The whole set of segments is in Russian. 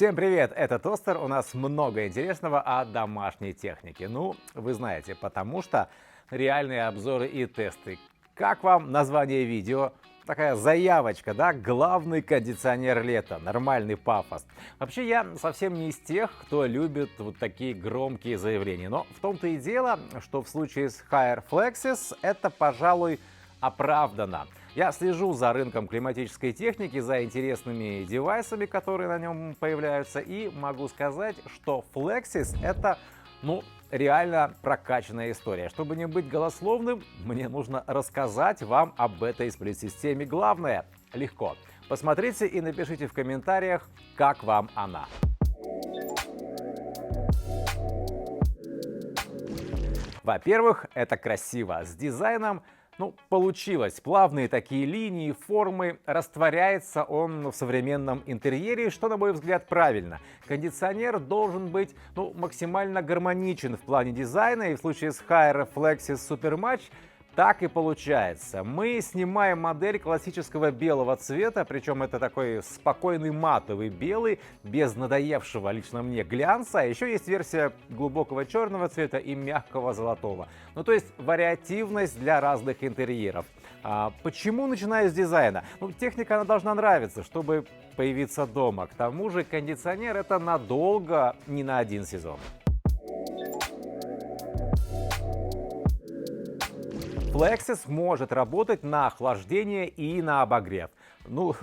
Всем привет, это Тостер, у нас много интересного о домашней технике. Ну, вы знаете, потому что реальные обзоры и тесты. Как вам название видео? Такая заявочка, да? Главный кондиционер лета, нормальный пафос. Вообще я совсем не из тех, кто любит вот такие громкие заявления. Но в том-то и дело, что в случае с Haier Flexis это, пожалуй, оправдано. Я слежу за рынком климатической техники, за интересными девайсами, которые на нем появляются, и могу сказать, что Flexis это, реально прокачанная история. Чтобы не быть голословным, мне нужно рассказать вам об этой сплит-системе. Главное, легко. Посмотрите и напишите в комментариях, как вам она. Во-первых, это красиво. С дизайном получилось. Плавные такие линии, формы. Растворяется он в современном интерьере, что, на мой взгляд, правильно. Кондиционер должен быть максимально гармоничен в плане дизайна. И в случае с Haier Flexis Supermatch так и получается. Мы снимаем модель классического белого цвета, причем это такой спокойный матовый белый, без надоевшего лично мне глянца. А еще есть версия глубокого черного цвета и мягкого золотого. То есть вариативность для разных интерьеров. Почему начинаю с дизайна? Техника она должна нравиться, чтобы появиться дома. К тому же кондиционер это надолго, не на один сезон. Flexis может работать на охлаждение и на обогрев.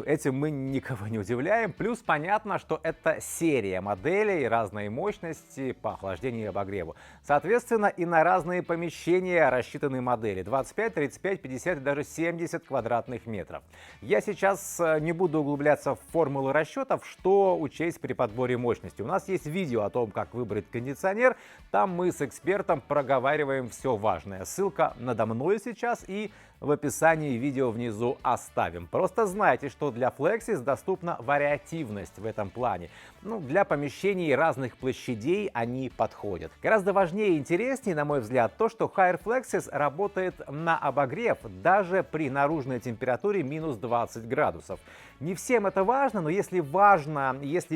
Этим мы никого не удивляем. Плюс понятно, что это серия моделей разной мощности по охлаждению и обогреву. Соответственно, и на разные помещения рассчитаны модели. 25, 35, 50 и даже 70 квадратных метров. Я сейчас не буду углубляться в формулы расчетов, что учесть при подборе мощности. У нас есть видео о том, как выбрать кондиционер. Там мы с экспертом проговариваем все важное. Ссылка надо мной сейчас и в описании видео внизу оставим. Просто знайте, что для Flexis доступна вариативность в этом плане. Для помещений разных площадей они подходят. Гораздо важнее и интереснее, на мой взгляд, то, что Haier Flexis работает на обогрев даже при наружной температуре минус 20 градусов. Не всем это важно, но если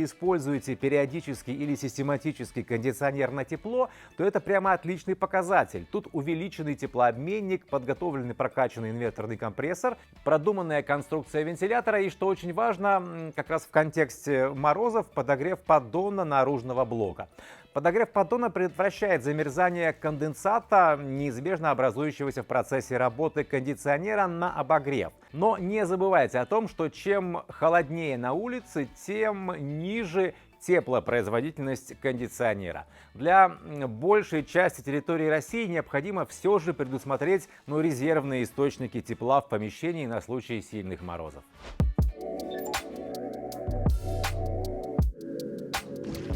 используете периодически или систематически кондиционер на тепло, то это прямо отличный показатель. Тут увеличенный теплообменник, подготовленный прокачанный инверторный компрессор, продуманная конструкция вентилятора и, что очень важно, как раз в контексте морозов, подогрев поддона наружного блока. Подогрев поддона предотвращает замерзание конденсата, неизбежно образующегося в процессе работы кондиционера на обогрев. Но не забывайте о том, что чем холоднее на улице, тем ниже теплопроизводительность кондиционера. Для большей части территории России необходимо все же предусмотреть резервные источники тепла в помещении на случай сильных морозов.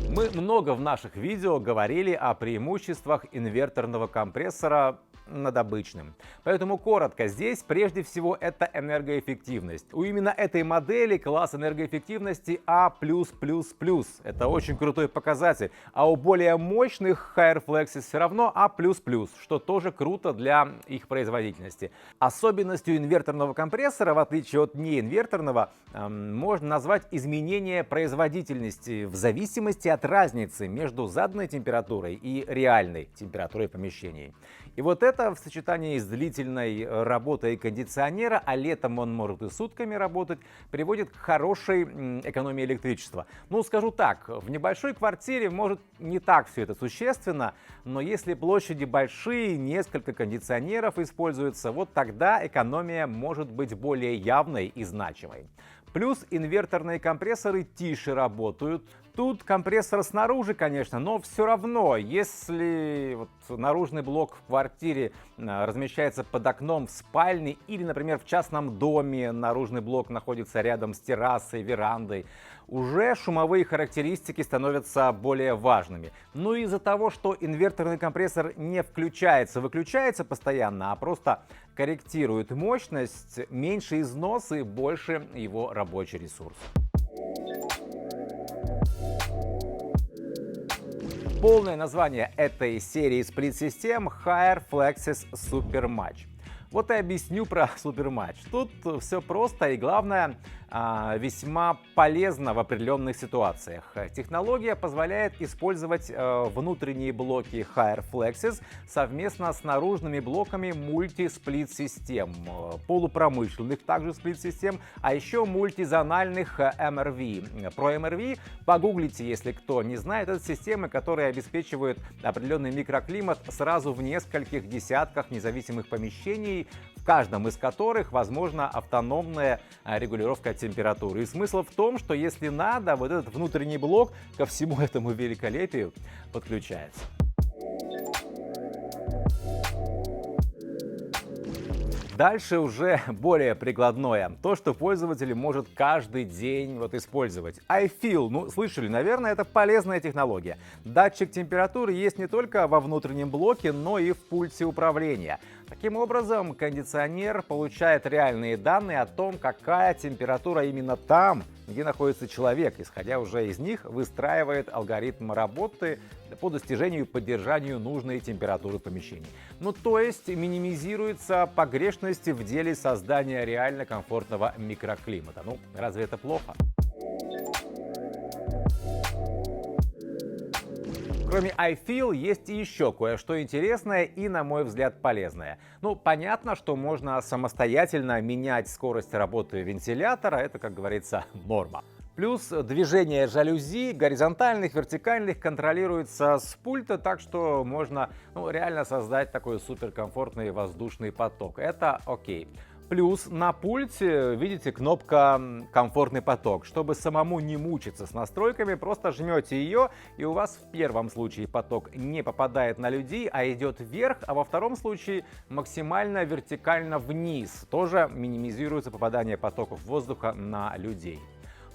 Мы много в наших видео говорили о преимуществах инверторного компрессора над обычным. Поэтому коротко, здесь прежде всего это энергоэффективность. У именно этой модели класс энергоэффективности А+++. Это очень крутой показатель. А у более мощных Haier Flexis все равно А++, что тоже круто для их производительности. Особенностью инверторного компрессора, в отличие от неинверторного, можно назвать изменение производительности в зависимости от разницы между заданной температурой и реальной температурой помещения. И вот это в сочетании с длительной работой кондиционера, а летом он может и сутками работать, приводит к хорошей экономии электричества. Скажу так, в небольшой квартире может не так все это существенно, но если площади большие, несколько кондиционеров используются, вот тогда экономия может быть более явной и значимой. Плюс инверторные компрессоры тише работают. Тут компрессор снаружи, конечно, но все равно, если наружный блок в квартире размещается под окном в спальне или, например, в частном доме, наружный блок находится рядом с террасой, верандой, уже шумовые характеристики становятся более важными. Из-за того, что инверторный компрессор не выключается постоянно, а просто корректирует мощность, меньше износ и больше его рабочий ресурс. Полное название этой серии сплит-систем Haier Flexis Supermatch. Вот и объясню про Supermatch. Тут все просто и главное, весьма полезна в определенных ситуациях. Технология позволяет использовать внутренние блоки Higher Flexes совместно с наружными блоками мульти-сплит-систем, полупромышленных также сплит-систем, а еще мультизональных MRV. Про MRV погуглите, если кто не знает. Это системы, которые обеспечивают определенный микроклимат сразу в нескольких десятках независимых помещений, в каждом из которых возможна автономная регулировка температуры. И смысл в том, что если надо, вот этот внутренний блок ко всему этому великолепию подключается. Дальше уже более прикладное. То, что пользователь может каждый день использовать. iFeel, слышали, наверное, это полезная технология. Датчик температуры есть не только во внутреннем блоке, но и в пульте управления. Таким образом, кондиционер получает реальные данные о том, какая температура именно там, где находится человек. Исходя уже из них, выстраивает алгоритм работы по достижению и поддержанию нужной температуры помещений. То есть минимизируется погрешность в деле создания реально комфортного микроклимата. Разве это плохо? Кроме iFeel есть и еще кое-что интересное и, на мой взгляд, полезное. Понятно, что можно самостоятельно менять скорость работы вентилятора, это, как говорится, норма. Плюс движение жалюзи, горизонтальных, вертикальных, контролируется с пульта, так что можно реально создать такой суперкомфортный воздушный поток. Это окей. Плюс на пульте, видите, кнопка «Комфортный поток». Чтобы самому не мучиться с настройками, просто жмете ее, и у вас в первом случае поток не попадает на людей, а идет вверх, а во втором случае максимально вертикально вниз. Тоже минимизируется попадание потоков воздуха на людей.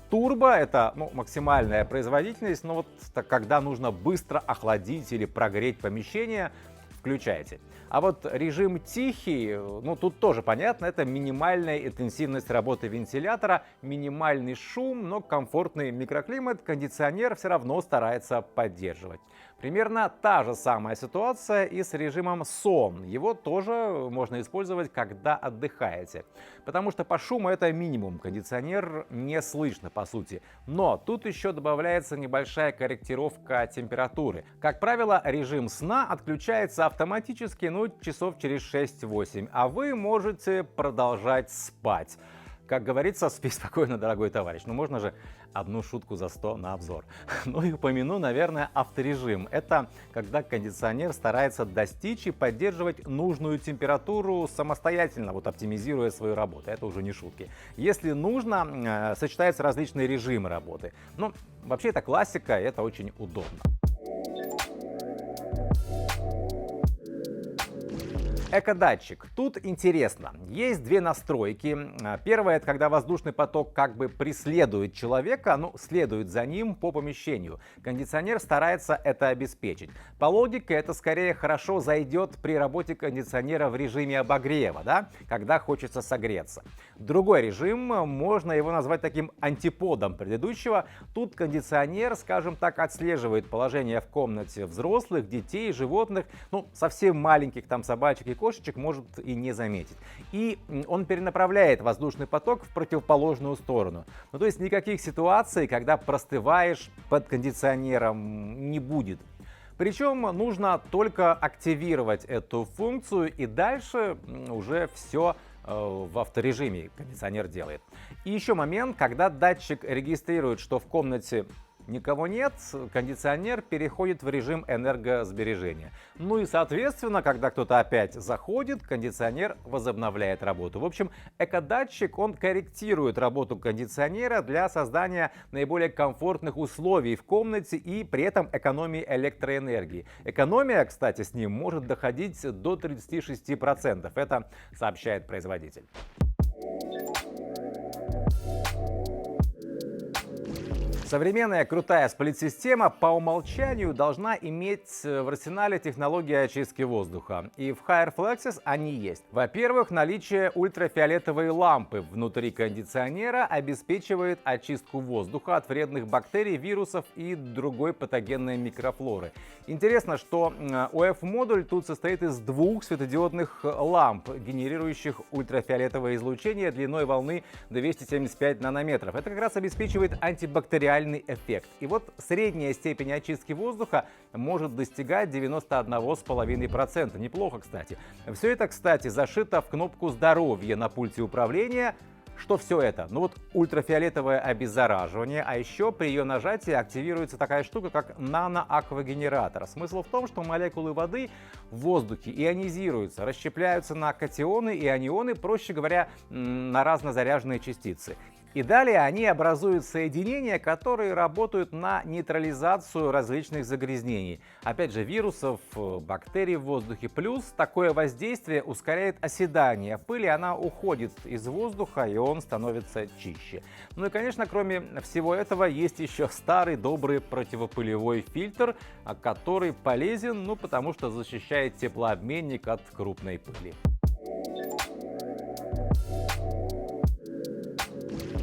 Турбо — это максимальная производительность, но когда нужно быстро охладить или прогреть помещение, включайте. А режим тихий, тут тоже понятно, это минимальная интенсивность работы вентилятора, минимальный шум, но комфортный микроклимат кондиционер все равно старается поддерживать. Примерно та же самая ситуация и с режимом сон. Его тоже можно использовать, когда отдыхаете. Потому что по шуму это минимум, кондиционер не слышно по сути. Но тут еще добавляется небольшая корректировка температуры. Как правило, режим сна отключается автоматически, часов через 6-8, а вы можете продолжать спать. Как говорится, спи спокойно, дорогой товарищ. Можно же одну шутку за 100 на обзор. И упомяну, наверное, авторежим. Это когда кондиционер старается достичь и поддерживать нужную температуру самостоятельно, оптимизируя свою работу. Это уже не шутки. Если нужно, сочетаются различные режимы работы. Вообще это классика, и это очень удобно. Экодатчик. Тут интересно. Есть две настройки. Первая — это когда воздушный поток как бы преследует человека, следует за ним по помещению. Кондиционер старается это обеспечить. По логике это скорее хорошо зайдет при работе кондиционера в режиме обогрева, когда хочется согреться. Другой режим, можно его назвать таким антиподом предыдущего. Тут кондиционер, скажем так, отслеживает положение в комнате взрослых, детей, животных, совсем маленьких собачек и кошечек может и не заметить. И он перенаправляет воздушный поток в противоположную сторону. То есть никаких ситуаций, когда простываешь под кондиционером, не будет. Причем нужно только активировать эту функцию, и дальше уже все в авторежиме кондиционер делает. И еще момент, когда датчик регистрирует, что в комнате никого нет, кондиционер переходит в режим энергосбережения. И соответственно, когда кто-то опять заходит, кондиционер возобновляет работу. В общем, экодатчик, он корректирует работу кондиционера для создания наиболее комфортных условий в комнате и при этом экономии электроэнергии. Экономия, кстати, с ним может доходить до 36%. Это сообщает производитель. Современная крутая сплит-система по умолчанию должна иметь в арсенале технологии очистки воздуха. И в Haier Flexis они есть. Во-первых, наличие ультрафиолетовой лампы внутри кондиционера обеспечивает очистку воздуха от вредных бактерий, вирусов и другой патогенной микрофлоры. Интересно, что ОФ-модуль тут состоит из двух светодиодных ламп, генерирующих ультрафиолетовое излучение длиной волны 275 нанометров. Это как раз обеспечивает антибактериальный эффект. И вот средняя степень очистки воздуха может достигать 91,5%. Неплохо, кстати. Все это, кстати, зашито в кнопку «Здоровье» на пульте управления. Что все это? Ну вот ультрафиолетовое обеззараживание, а еще при ее нажатии активируется такая штука, как наноаквагенератор. Смысл в том, что молекулы воды в воздухе ионизируются, расщепляются на катионы и анионы, проще говоря, на разнозаряженные частицы. И далее они образуют соединения, которые работают на нейтрализацию различных загрязнений. Опять же, вирусов, бактерий в воздухе. Плюс такое воздействие ускоряет оседание пыли, она уходит из воздуха, и он становится чище. Ну и, конечно, кроме всего этого, есть еще старый добрый противопылевой фильтр, который полезен, потому что защищает теплообменник от крупной пыли.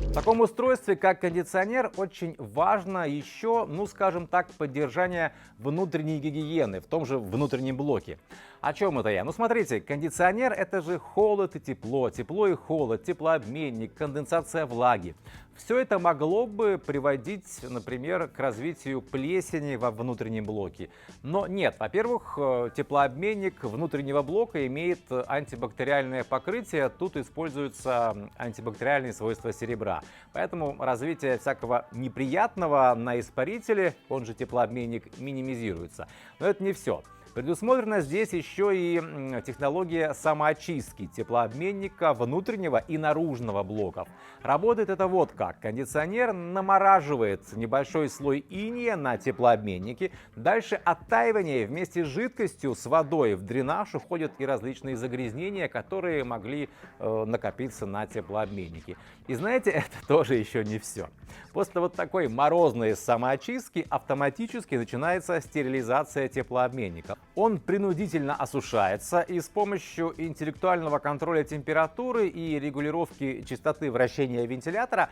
В таком устройстве, как кондиционер, очень важно еще, скажем так, поддержание внутренней гигиены в том же внутреннем блоке. О чем это я? Смотрите, кондиционер — это же холод и тепло, тепло и холод, теплообменник, конденсация влаги. Все это могло бы приводить, например, к развитию плесени во внутреннем блоке. Но нет, во-первых, теплообменник внутреннего блока имеет антибактериальное покрытие, тут используются антибактериальные свойства серебра. Поэтому развитие всякого неприятного на испарителе, он же теплообменник, минимизируется. Но это не все. Предусмотрена здесь еще и технология самоочистки теплообменника внутреннего и наружного блоков. Работает это вот как. Кондиционер намораживает небольшой слой иния на теплообменнике. Дальше оттаивание вместе с жидкостью, с водой в дренаж уходят и различные загрязнения, которые могли накопиться на теплообменнике. И знаете, это тоже еще не все. После вот такой морозной самоочистки автоматически начинается стерилизация теплообменника. Он принудительно осушается, и с помощью интеллектуального контроля температуры и регулировки частоты вращения вентилятора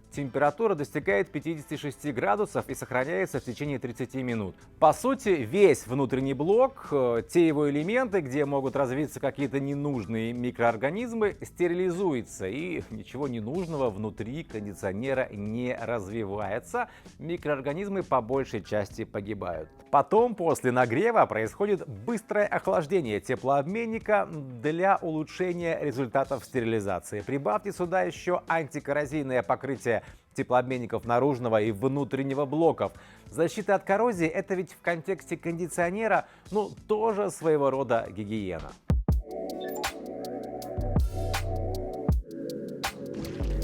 температура достигает 56 градусов и сохраняется в течение 30 минут. По сути, весь внутренний блок, те его элементы, где могут развиться какие-то ненужные микроорганизмы, стерилизуется, и ничего ненужного внутри кондиционера не развивается. Микроорганизмы по большей части погибают. Потом, после нагрева, происходит быстрое охлаждение теплообменника для улучшения результатов стерилизации. Прибавьте сюда еще антикоррозийное покрытие теплообменников наружного и внутреннего блоков. Защита от коррозии — это ведь в контексте кондиционера, тоже своего рода гигиена.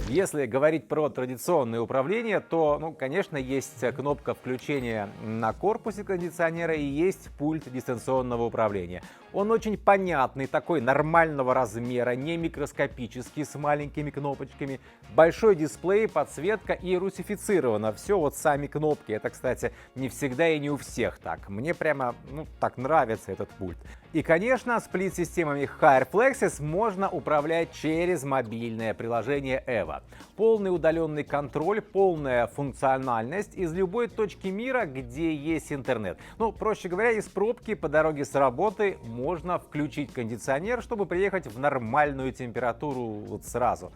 Если говорить про традиционное управление, то, конечно, есть кнопка включения на корпусе кондиционера и есть пульт дистанционного управления. Он очень понятный, такой нормального размера, не микроскопический, с маленькими кнопочками. Большой дисплей, подсветка и русифицировано. Все вот сами кнопки. Это, кстати, не всегда и не у всех так. Мне прямо, так нравится этот пульт. И, конечно, сплит-системами Haier Flexis можно управлять через мобильное приложение EVA. Полный удаленный контроль, полная функциональность из любой точки мира, где есть интернет. Проще говоря, из пробки по дороге с работы можно включить кондиционер, чтобы приехать в нормальную температуру вот сразу.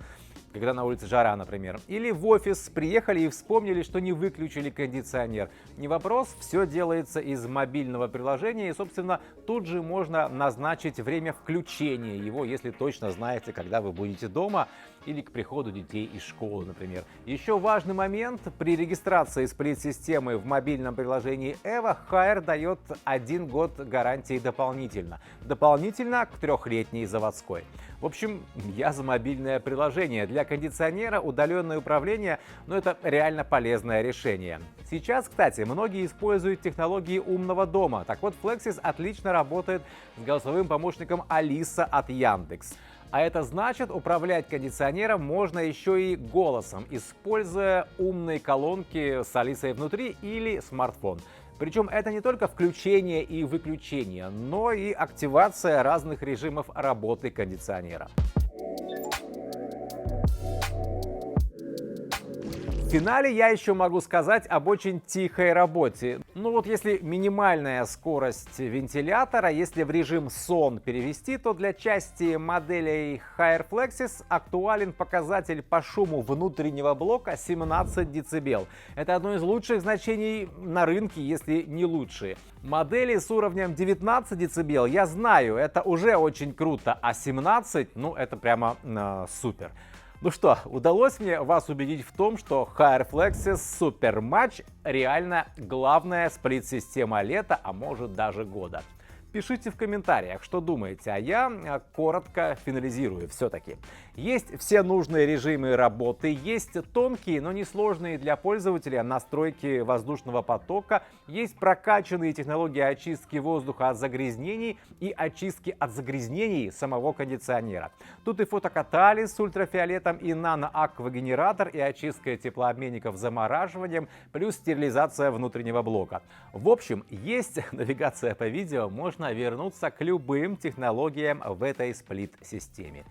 Когда на улице жара, например. Или в офис приехали и вспомнили, что не выключили кондиционер. Не вопрос, все делается из мобильного приложения, и, собственно, тут же можно назначить время включения его, если точно знаете, когда вы будете дома или к приходу детей из школы, например. Еще важный момент: при регистрации сплит-системы в мобильном приложении EVA Haier дает 1 год гарантии дополнительно. Дополнительно к 3-летней заводской. В общем, я за мобильное приложение. Для кондиционера удаленное управление, это реально полезное решение. Сейчас, кстати, многие используют технологии умного дома. Так вот, Flexis отлично работает с голосовым помощником Алиса от Яндекс. А это значит, управлять кондиционером можно еще и голосом, используя умные колонки с Алисой внутри или смартфон. Причем это не только включение и выключение, но и активация разных режимов работы кондиционера. В финале я еще могу сказать об очень тихой работе. Ну вот если минимальная скорость вентилятора, если в режим сон перевести, то для части моделей HairFlexis актуален показатель по шуму внутреннего блока 17 дБ. Это одно из лучших значений на рынке, если не лучшие. Модели с уровнем 19 дБ, я знаю, это уже очень круто, а 17, ну это прямо супер. Ну что, удалось мне вас убедить в том, что HairFlexis Super Match реально главная сплит-система лета, а может даже года. Пишите в комментариях, что думаете, а я коротко финализирую все-таки. Есть все нужные режимы работы, есть тонкие, но несложные для пользователя настройки воздушного потока, есть прокачанные технологии очистки воздуха от загрязнений и очистки от загрязнений самого кондиционера. Тут и фотокатализ с ультрафиолетом, и наноаквагенератор, и очистка теплообменников замораживанием, плюс стерилизация внутреннего блока. В общем, есть навигация по видео, можно вернуться к любым технологиям в этой сплит-системе.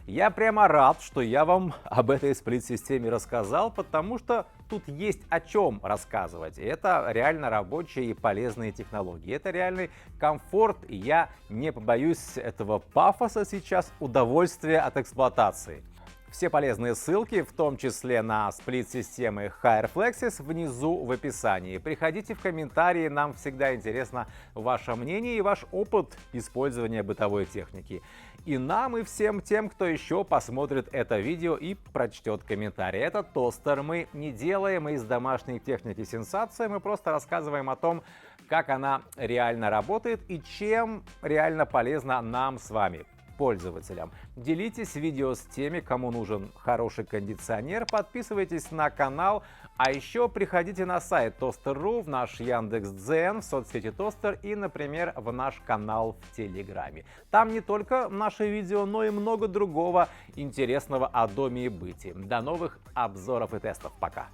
Я прямо рад, что я вам об этой сплит-системе рассказал, потому что тут есть о чем рассказывать. Это реально рабочие и полезные технологии. Это реальный комфорт, и я не побоюсь этого пафоса сейчас, удовольствия от эксплуатации. Все полезные ссылки, в том числе на сплит-системы HairFlexis, внизу в описании. Приходите в комментарии, нам всегда интересно ваше мнение и ваш опыт использования бытовой техники. И нам, и всем тем, кто еще посмотрит это видео и прочтет комментарий. Это тостер. Мы не делаем из домашней техники сенсации, мы просто рассказываем о том, как она реально работает и чем реально полезна нам с вами, пользователям. Делитесь видео с теми, кому нужен хороший кондиционер, подписывайтесь на канал, а еще приходите на сайт Toster.ru, в наш Яндекс.Дзен, в соцсети Тостер и, например, в наш канал в Телеграме. Там не только наши видео, но и много другого интересного о доме и быте. До новых обзоров и тестов. Пока!